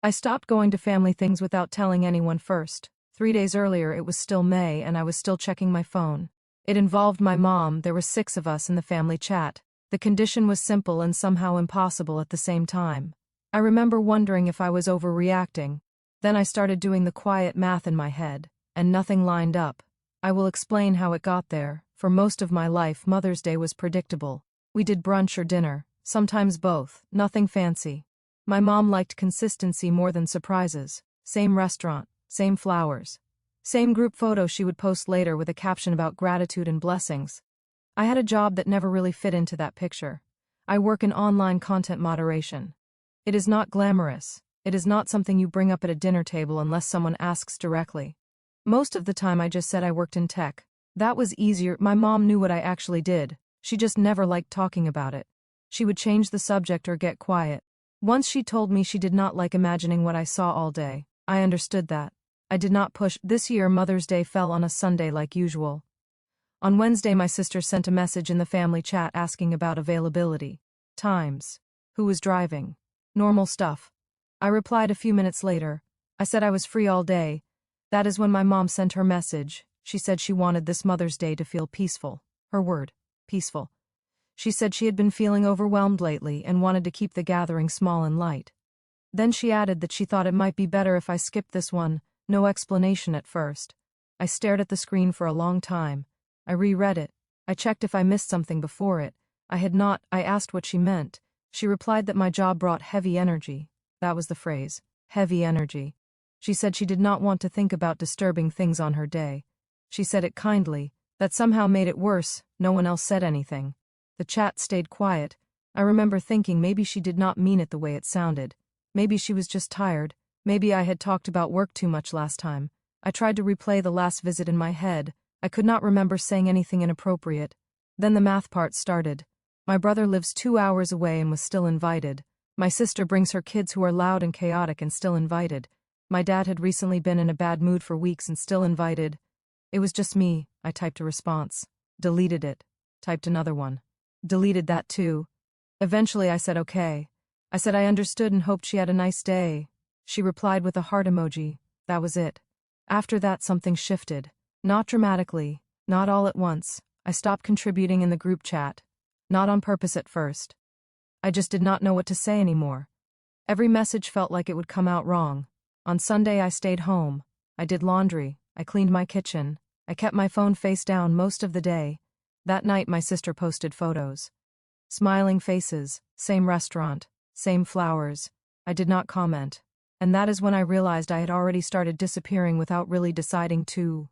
I stopped going to family things without telling anyone first. 3 days earlier it was still May and I was still checking my phone. It involved my mom. There were 6 of us in the family chat. The condition was simple and somehow impossible at the same time. I remember wondering if I was overreacting. Then I started doing the quiet math in my head, and nothing lined up. I will explain how it got there. For most of my life, Mother's Day was predictable. We did brunch or dinner, sometimes both, nothing fancy. My mom liked consistency more than surprises. Same restaurant, same flowers, same group photo she would post later with a caption about gratitude and blessings. I had a job that never really fit into that picture. I work in online content moderation. It is not glamorous. It is not something you bring up at a dinner table unless someone asks directly. Most of the time I just said I worked in tech. That was easier. My mom knew what I actually did. She just never liked talking about it. She would change the subject or get quiet. Once she told me she did not like imagining what I saw all day. I understood that. I did not push. This year Mother's Day fell on a Sunday like usual. On Wednesday my sister sent a message in the family chat asking about availability, times, who was driving, normal stuff. I replied a few minutes later. I said I was free all day. That is when my mom sent her message. She said she wanted this Mother's Day to feel peaceful. Her word, peaceful. She said she had been feeling overwhelmed lately and wanted to keep the gathering small and light. Then she added that she thought it might be better if I skipped this one. No explanation at first. I stared at the screen for a long time. I reread it. I checked if I missed something before it. I had not. I asked what she meant. She replied that my job brought heavy energy. That was the phrase. Heavy energy. She said she did not want to think about disturbing things on her day. She said it kindly. That somehow made it worse. No one else said anything. The chat stayed quiet. I remember thinking maybe she did not mean it the way it sounded. Maybe she was just tired. Maybe I had talked about work too much last time. I tried to replay the last visit in my head. I could not remember saying anything inappropriate. Then the math part started. My brother lives 2 hours away and was still invited. My sister brings her kids who are loud and chaotic and still invited. My dad had recently been in a bad mood for weeks and still invited. It was just me. I typed a response. Deleted it. Typed another one. Deleted that too. Eventually I said okay. I said I understood and hoped she had a nice day. She replied with a heart emoji. That was it. After that something shifted. Not dramatically, not all at once. I stopped contributing in the group chat. Not on purpose at first. I just did not know what to say anymore. Every message felt like it would come out wrong. On Sunday I stayed home. I did laundry. I cleaned my kitchen. I kept my phone face down most of the day. That night my sister posted photos. Smiling faces, same restaurant, same flowers. I did not comment. And that is when I realized I had already started disappearing without really deciding to.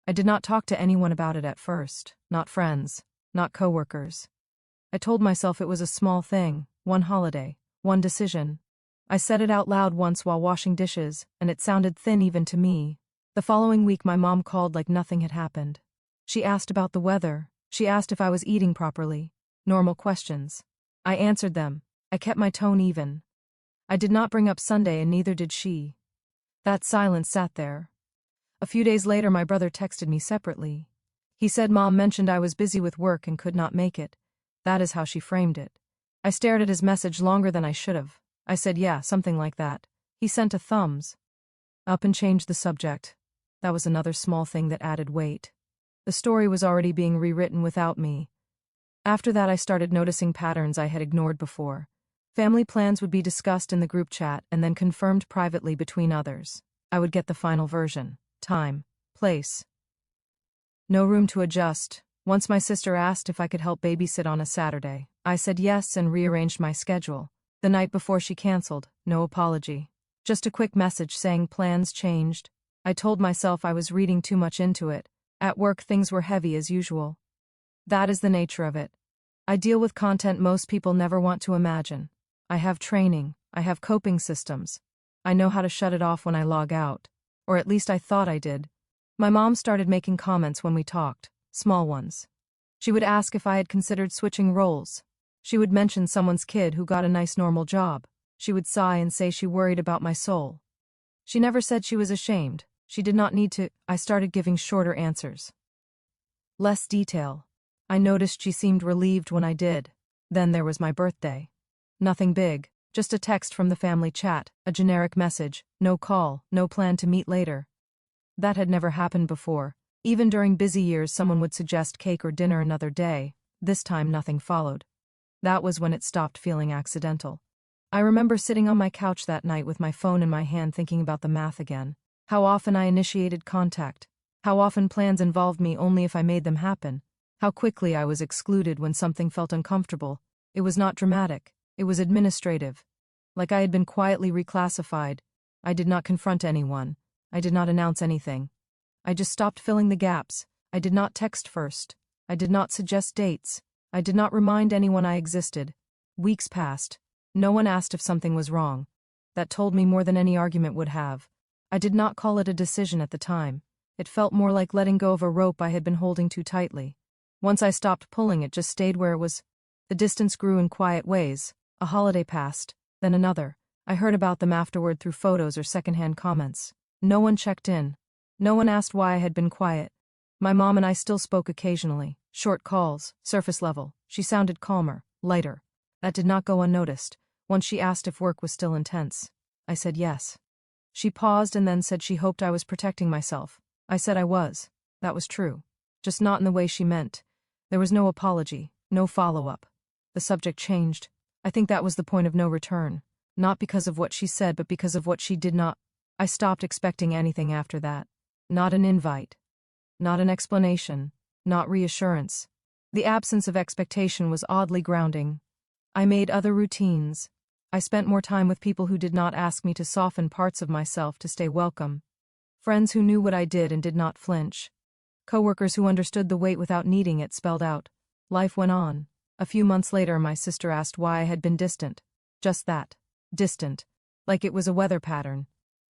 I did not talk to anyone about it at first, not friends, not coworkers. I told myself it was a small thing, one holiday, one decision. I said it out loud once while washing dishes, and it sounded thin even to me. The following week my mom called like nothing had happened. She asked about the weather. She asked if I was eating properly. Normal questions. I answered them. I kept my tone even. I did not bring up Sunday and neither did she. That silence sat there. A few days later my brother texted me separately. He said Mom mentioned I was busy with work and could not make it. That is how she framed it. I stared at his message longer than I should have. I said yeah, something like that. He sent a thumbs up and changed the subject. That was another small thing that added weight. The story was already being rewritten without me. After that I started noticing patterns I had ignored before. Family plans would be discussed in the group chat and then confirmed privately between others. I would get the final version. Time. Place. No room to adjust. Once my sister asked if I could help babysit on a Saturday. I said yes and rearranged my schedule. The night before she canceled. No apology. Just a quick message saying plans changed. I told myself I was reading too much into it. At work things were heavy as usual. That is the nature of it. I deal with content most people never want to imagine. I have training. I have coping systems. I know how to shut it off when I log out. Or at least I thought I did. My mom started making comments when we talked, small ones. She would ask if I had considered switching roles. She would mention someone's kid who got a nice normal job. She would sigh and say she worried about my soul. She never said she was ashamed. She did not need to. I started giving shorter answers. Less detail. I noticed she seemed relieved when I did. Then there was my birthday. Nothing big, Just a text from the family chat, a generic message, no call, no plan to meet later. That had never happened before. Even during busy years, someone would suggest cake or dinner another day. This time, nothing followed. That was when it stopped feeling accidental. I remember sitting on my couch that night with my phone in my hand thinking about the math again. How often I initiated contact. How often plans involved me only if I made them happen. How quickly I was excluded when something felt uncomfortable. It was not dramatic. It was administrative. Like I had been quietly reclassified. I did not confront anyone. I did not announce anything. I just stopped filling the gaps. I did not text first. I did not suggest dates. I did not remind anyone I existed. Weeks passed. No one asked if something was wrong. That told me more than any argument would have. I did not call it a decision at the time. It felt more like letting go of a rope I had been holding too tightly. Once I stopped pulling, it just stayed where it was. The distance grew in quiet ways. A holiday passed, then another. I heard about them afterward through photos or secondhand comments. No one checked in. No one asked why I had been quiet. My mom and I still spoke occasionally. Short calls, surface level. She sounded calmer, lighter. That did not go unnoticed. Once she asked if work was still intense. I said yes. She paused and then said she hoped I was protecting myself. I said I was. That was true. Just not in the way she meant. There was no apology, no follow-up. The subject changed. I think that was the point of no return. Not because of what she said, but because of what she did not. I stopped expecting anything after that. Not an invite. Not an explanation. Not reassurance. The absence of expectation was oddly grounding. I made other routines. I spent more time with people who did not ask me to soften parts of myself to stay welcome. Friends who knew what I did and did not flinch. Coworkers who understood the weight without needing it spelled out. Life went on. A few months later, my sister asked why I had been distant. Just that. Distant. Like it was a weather pattern.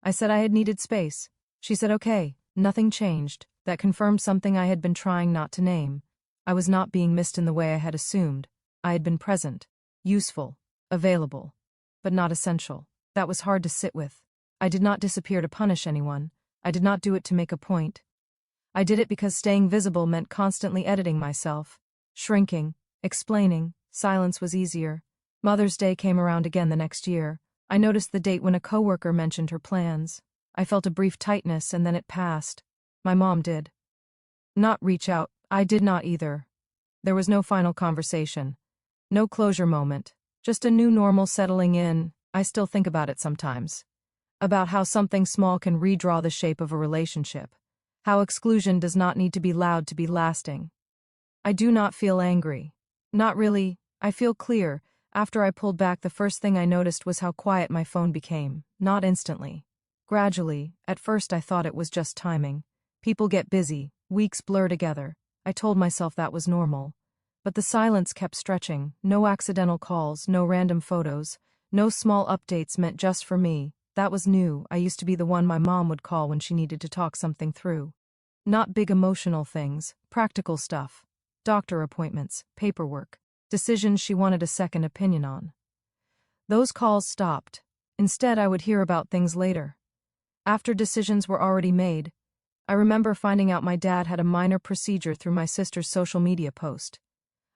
I said I had needed space. She said okay, nothing changed. That confirmed something I had been trying not to name. I was not being missed in the way I had assumed. I had been present. Useful. Available. But not essential. That was hard to sit with. I did not disappear to punish anyone. I did not do it to make a point. I did it because staying visible meant constantly editing myself. Shrinking. Explaining. Silence was easier. Mother's Day came around again the next year. I noticed the date when a coworker mentioned her plans. I felt a brief tightness and then it passed. My mom did not reach out. I did not either. There was no final conversation. No closure moment. Just a new normal settling in. I still think about it sometimes. About how something small can redraw the shape of a relationship. How exclusion does not need to be loud to be lasting. I do not feel angry. Not really. I feel clear. After I pulled back, the first thing I noticed was how quiet my phone became. Not instantly. Gradually. At first I thought it was just timing. People get busy. Weeks blur together. I told myself that was normal. But the silence kept stretching. No accidental calls, no random photos, no small updates meant just for me. That was new. I used to be the one my mom would call when she needed to talk something through. Not big emotional things, practical stuff. Doctor appointments, paperwork, decisions she wanted a second opinion on. Those calls stopped. Instead, I would hear about things later. After decisions were already made. I remember finding out my dad had a minor procedure through my sister's social media post.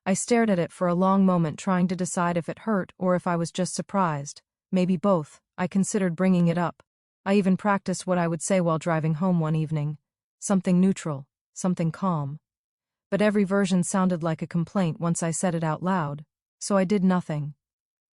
I stared at it for a long moment, trying to decide if it hurt or if I was just surprised. Maybe both. I considered bringing it up. I even practiced what I would say while driving home one evening. Something neutral, something calm. But every version sounded like a complaint once I said it out loud, so I did nothing.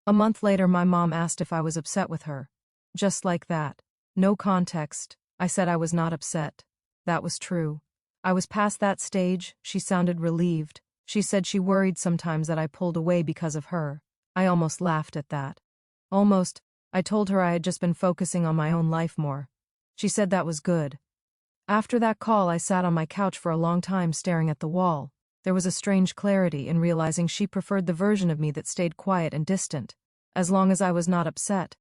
A month later, my mom asked if I was upset with her. Just like that. No context. I said I was not upset. That was true. I was past that stage. She sounded relieved. She said she worried sometimes that I pulled away because of her. I almost laughed at that. Almost. I told her I had just been focusing on my own life more. She said that was good. After that call, I sat on my couch for a long time staring at the wall. There was a strange clarity in realizing she preferred the version of me that stayed quiet and distant. As long as I was not upset.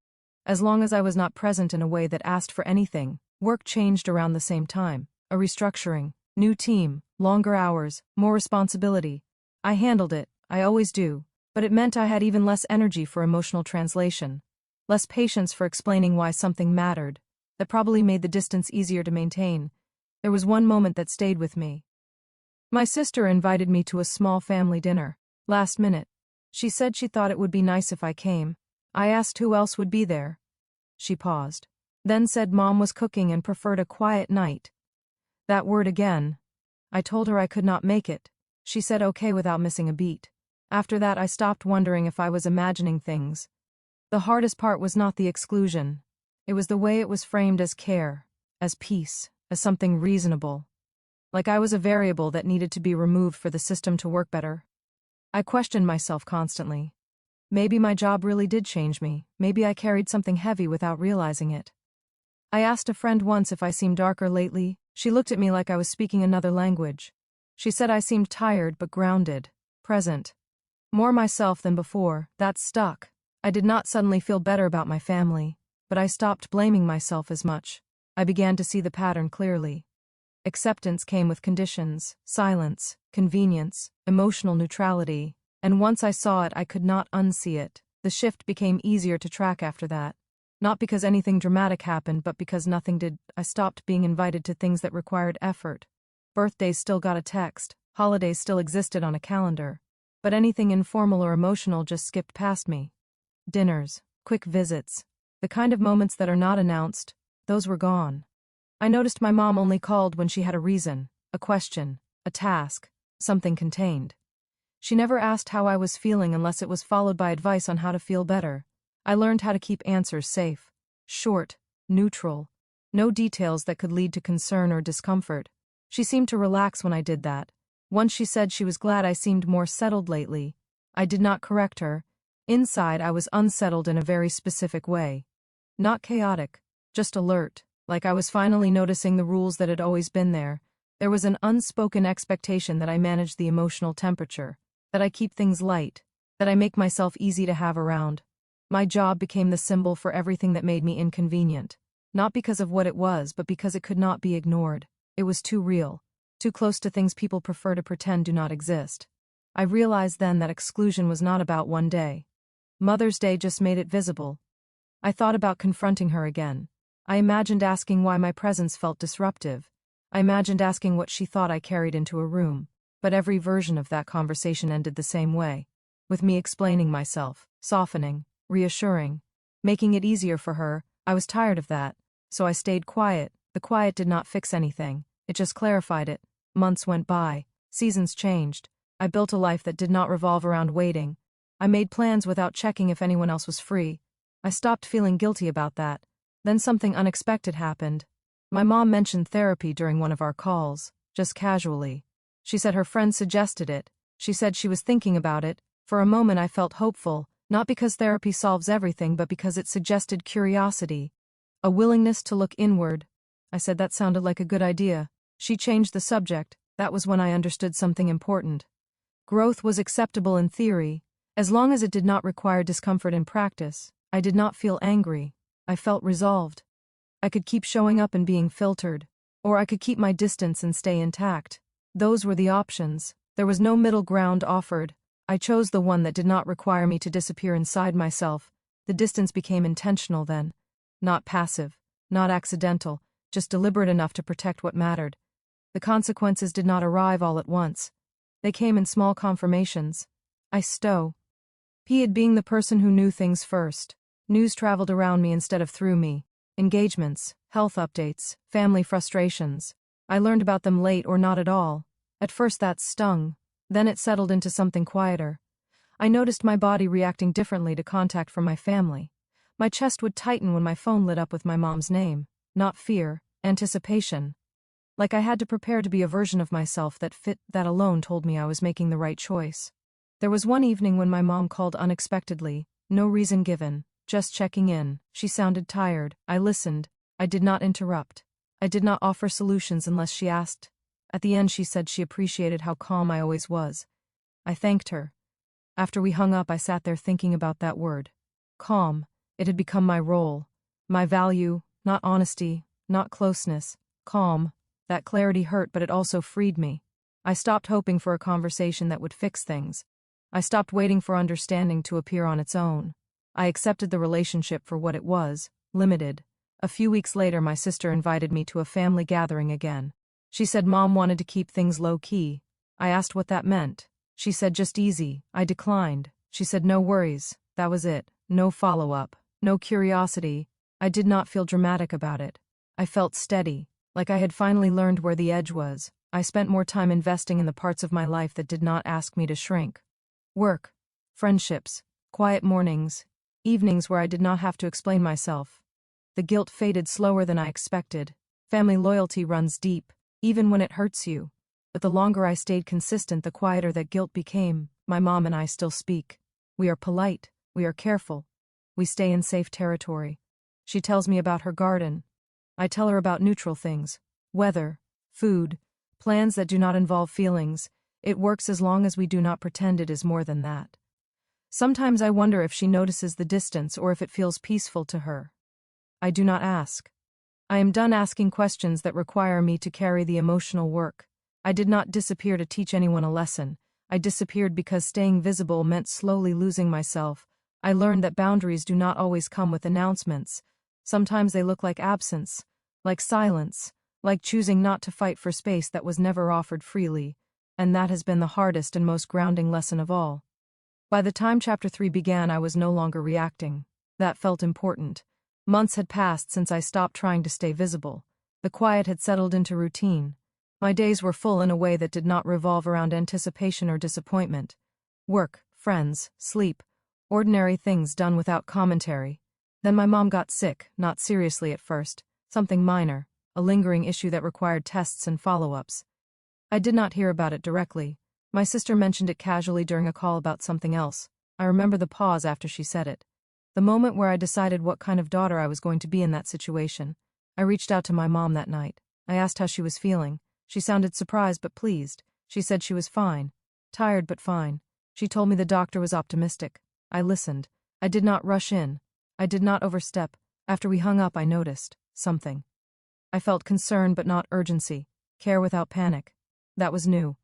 As long as I was not present in a way that asked for anything. Work changed around the same time. A restructuring. New team. Longer hours. More responsibility. I handled it. I always do. But it meant I had even less energy for emotional translation. Less patience for explaining why something mattered. That probably made the distance easier to maintain. There was one moment that stayed with me. My sister invited me to a small family dinner. Last minute. She said she thought it would be nice if I came. I asked who else would be there. She paused. Then said Mom was cooking and preferred a quiet night. That word again. I told her I could not make it. She said okay without missing a beat. After that I stopped wondering if I was imagining things. The hardest part was not the exclusion. It was the way it was framed as care, as peace, as something reasonable. Like I was a variable that needed to be removed for the system to work better. I questioned myself constantly. Maybe my job really did change me. Maybe I carried something heavy without realizing it. I asked a friend once if I seemed darker lately. She looked at me like I was speaking another language. She said I seemed tired but grounded, present. More myself than before. That stuck. I did not suddenly feel better about my family, but I stopped blaming myself as much. I began to see the pattern clearly. Acceptance came with conditions, silence, convenience, emotional neutrality, and once I saw it I could not unsee it. The shift became easier to track after that. Not because anything dramatic happened, but because nothing did. I stopped being invited to things that required effort. Birthdays still got a text, holidays still existed on a calendar, but anything informal or emotional just skipped past me. Dinners, quick visits, the kind of moments that are not announced, those were gone. I noticed my mom only called when she had a reason, a question, a task, something contained. She never asked how I was feeling unless it was followed by advice on how to feel better. I learned how to keep answers safe, short, neutral, no details that could lead to concern or discomfort. She seemed to relax when I did that. Once she said she was glad I seemed more settled lately. I did not correct her. Inside I was unsettled in a very specific way. Not chaotic, just alert, like I was finally noticing the rules that had always been there. There was an unspoken expectation that I manage the emotional temperature, that I keep things light, that I make myself easy to have around. My job became the symbol for everything that made me inconvenient. Not because of what it was, but because it could not be ignored. It was too real, too close to things people prefer to pretend do not exist. I realized then that exclusion was not about one day. Mother's Day just made it visible. I thought about confronting her again. I imagined asking why my presence felt disruptive. I imagined asking what she thought I carried into a room. But every version of that conversation ended the same way, with me explaining myself, softening, reassuring, making it easier for her. I was tired of that, so I stayed quiet. The quiet did not fix anything, it just clarified it. Months went by, seasons changed. I built a life that did not revolve around waiting. I made plans without checking if anyone else was free. I stopped feeling guilty about that. Then something unexpected happened. My mom mentioned therapy during one of our calls, just casually. She said her friend suggested it. She said she was thinking about it. For a moment I felt hopeful, not because therapy solves everything, but because it suggested curiosity, a willingness to look inward. I said that sounded like a good idea. She changed the subject. That was when I understood something important. Growth was acceptable in theory, as long as it did not require discomfort in practice. I did not feel angry. I felt resolved. I could keep showing up and being filtered, or I could keep my distance and stay intact. Those were the options. There was no middle ground offered. I chose the one that did not require me to disappear inside myself. The distance became intentional then. Not passive, not accidental, just deliberate enough to protect what mattered. The consequences did not arrive all at once. They came in small confirmations. I stow. P.ed being the person who knew things first. News traveled around me instead of through me. Engagements, health updates, family frustrations. I learned about them late or not at all. At first that stung. Then it settled into something quieter. I noticed my body reacting differently to contact from my family. My chest would tighten when my phone lit up with my mom's name. Not fear, anticipation. Like I had to prepare to be a version of myself that fit. That alone told me I was making the right choice. There was one evening when my mom called unexpectedly, no reason given, just checking in. She sounded tired. I listened. I did not interrupt. I did not offer solutions unless she asked. At the end she said she appreciated how calm I always was. I thanked her. After we hung up I sat there thinking about that word. Calm. It had become my role. My value, not honesty, not closeness. Calm. That clarity hurt, but it also freed me. I stopped hoping for a conversation that would fix things. I stopped waiting for understanding to appear on its own. I accepted the relationship for what it was, limited. A few weeks later my sister invited me to a family gathering again. She said Mom wanted to keep things low-key. I asked what that meant. She said just easy. I declined. She said no worries. That was it. no follow-up, no curiosity. I did not feel dramatic about it. I felt steady, like I had finally learned where the edge was. I spent more time investing in the parts of my life that did not ask me to shrink. Work, friendships, quiet mornings, evenings where I did not have to explain myself. The guilt faded slower than I expected. Family loyalty runs deep, even when it hurts you. But the longer I stayed consistent, the quieter that guilt became. My mom and I still speak. We are polite, we are careful. We stay in safe territory. She tells me about her garden. I tell her about neutral things. Weather, food, plans that do not involve feelings. It works as long as we do not pretend it is more than that. Sometimes I wonder if she notices the distance or if it feels peaceful to her. I do not ask. I am done asking questions that require me to carry the emotional work. I did not disappear to teach anyone a lesson. I disappeared because staying visible meant slowly losing myself. I learned that boundaries do not always come with announcements. Sometimes they look like absence, like silence, like choosing not to fight for space that was never offered freely. And that has been the hardest and most grounding lesson of all. By the time Chapter 3 began, I was no longer reacting. That felt important. Months had passed since I stopped trying to stay visible. The quiet had settled into routine. My days were full in a way that did not revolve around anticipation or disappointment. Work, friends, sleep, ordinary things done without commentary. Then my mom got sick, not seriously at first, something minor, a lingering issue that required tests and follow-ups. I did not hear about it directly. My sister mentioned it casually during a call about something else. I remember the pause after she said it. The moment where I decided what kind of daughter I was going to be in that situation. I reached out to my mom that night. I asked how she was feeling. She sounded surprised but pleased. She said she was fine. Tired but fine. She told me the doctor was optimistic. I listened. I did not rush in. I did not overstep. After we hung up, I noticed something. I felt concern but not urgency. Care without panic. That was new.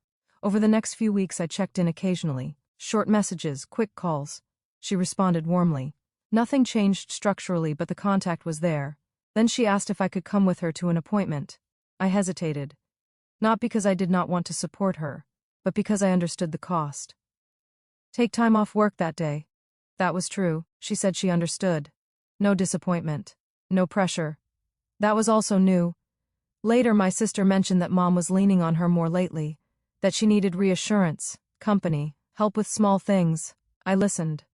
Over the next few weeks, I checked in occasionally. Short messages, quick calls. She responded warmly. Nothing changed structurally, but the contact was there. Then she asked if I could come with her to an appointment. I hesitated. Not because I did not want to support her, but because I understood the cost. Take time off work that day. That was true. She said she understood. No disappointment. No pressure. That was also new. Later, my sister mentioned that mom was leaning on her more lately, that she needed reassurance, company, help with small things. I listened.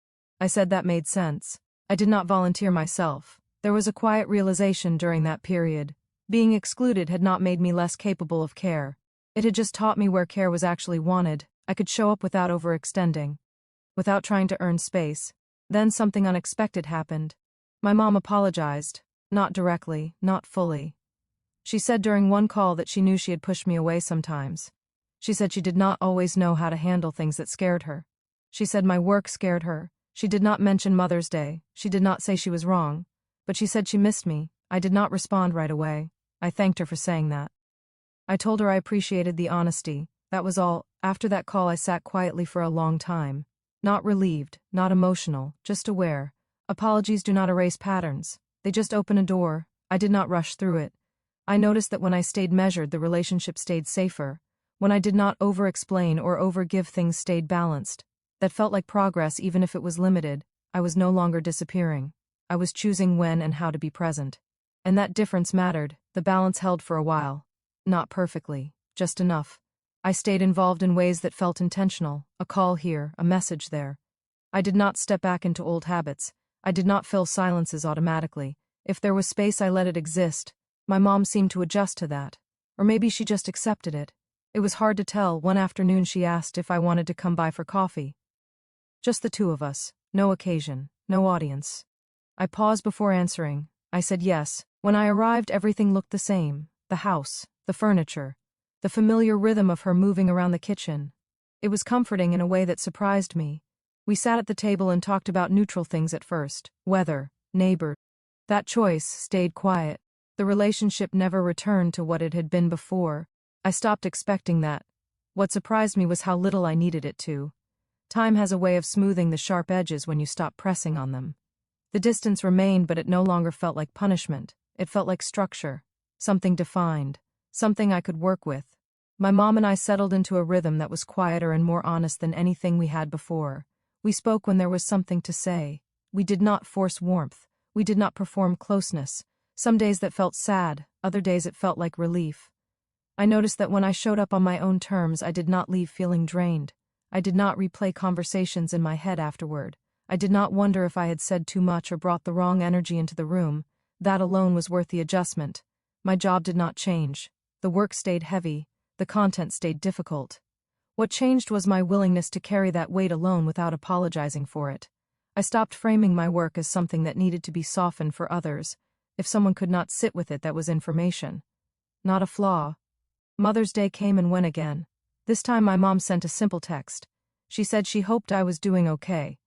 I said that made sense. I did not volunteer myself. There was a quiet realization during that period. Being excluded had not made me less capable of care. It had just taught me where care was actually wanted. I could show up without overextending, without trying to earn space. Then something unexpected happened. My mom apologized. Not directly, not fully. She said during one call that she knew she had pushed me away sometimes. She said she did not always know how to handle things that scared her. She said my work scared her. She did not mention Mother's Day. She did not say she was wrong. But she said she missed me. I did not respond right away. I thanked her for saying that. I told her I appreciated the honesty. That was all. After that call, I sat quietly for a long time. Not relieved, not emotional, just aware. Apologies do not erase patterns. They just open a door. I did not rush through it. I noticed that when I stayed measured, the relationship stayed safer. When I did not over-explain or over-give, things stayed balanced. That felt like progress, even if it was limited. I was no longer disappearing. I was choosing when and how to be present. And that difference mattered. The balance held for a while. Not perfectly, just enough. I stayed involved in ways that felt intentional, a call here, a message there. I did not step back into old habits. I did not fill silences automatically. If there was space, I let it exist. My mom seemed to adjust to that. Or maybe she just accepted it. It was hard to tell. One afternoon she asked if I wanted to come by for coffee. Just the two of us. No occasion. No audience. I paused before answering. I said yes. When I arrived, everything looked the same. The house, the furniture, the familiar rhythm of her moving around the kitchen. It was comforting in a way that surprised me. We sat at the table and talked about neutral things at first. Weather, neighbors. That choice stayed quiet. The relationship never returned to what it had been before. I stopped expecting that. What surprised me was how little I needed it to. Time has a way of smoothing the sharp edges when you stop pressing on them. The distance remained, but it no longer felt like punishment. It felt like structure. Something defined. Something I could work with. My mom and I settled into a rhythm that was quieter and more honest than anything we had before. We spoke when there was something to say. We did not force warmth. We did not perform closeness. Some days that felt sad, other days it felt like relief. I noticed that when I showed up on my own terms, I did not leave feeling drained. I did not replay conversations in my head afterward. I did not wonder if I had said too much or brought the wrong energy into the room. That alone was worth the adjustment. My job did not change. The work stayed heavy. The content stayed difficult. What changed was my willingness to carry that weight alone without apologizing for it. I stopped framing my work as something that needed to be softened for others. If someone could not sit with it, that was information, not a flaw. Mother's Day came and went again. This time my mom sent a simple text. She said she hoped I was doing okay.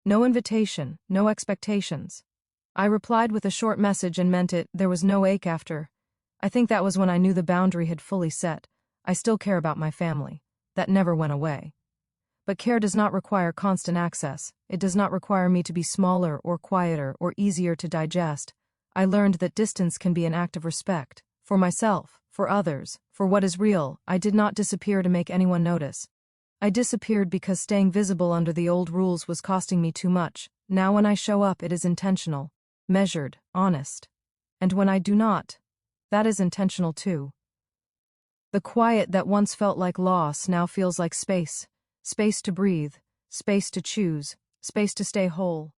No invitation, no expectations. I replied with a short message and meant it. There was no ache after. I think that was when I knew the boundary had fully set. I still care about my family. That never went away. But care does not require constant access. It does not require me to be smaller or quieter or easier to digest. I learned that distance can be an act of respect. For myself, for others, for what is real. I did not disappear to make anyone notice. I disappeared because staying visible under the old rules was costing me too much. Now when I show up, it is intentional, measured, honest. And when I do not, that is intentional too. The quiet that once felt like loss now feels like space. Space to breathe, space to choose, space to stay whole.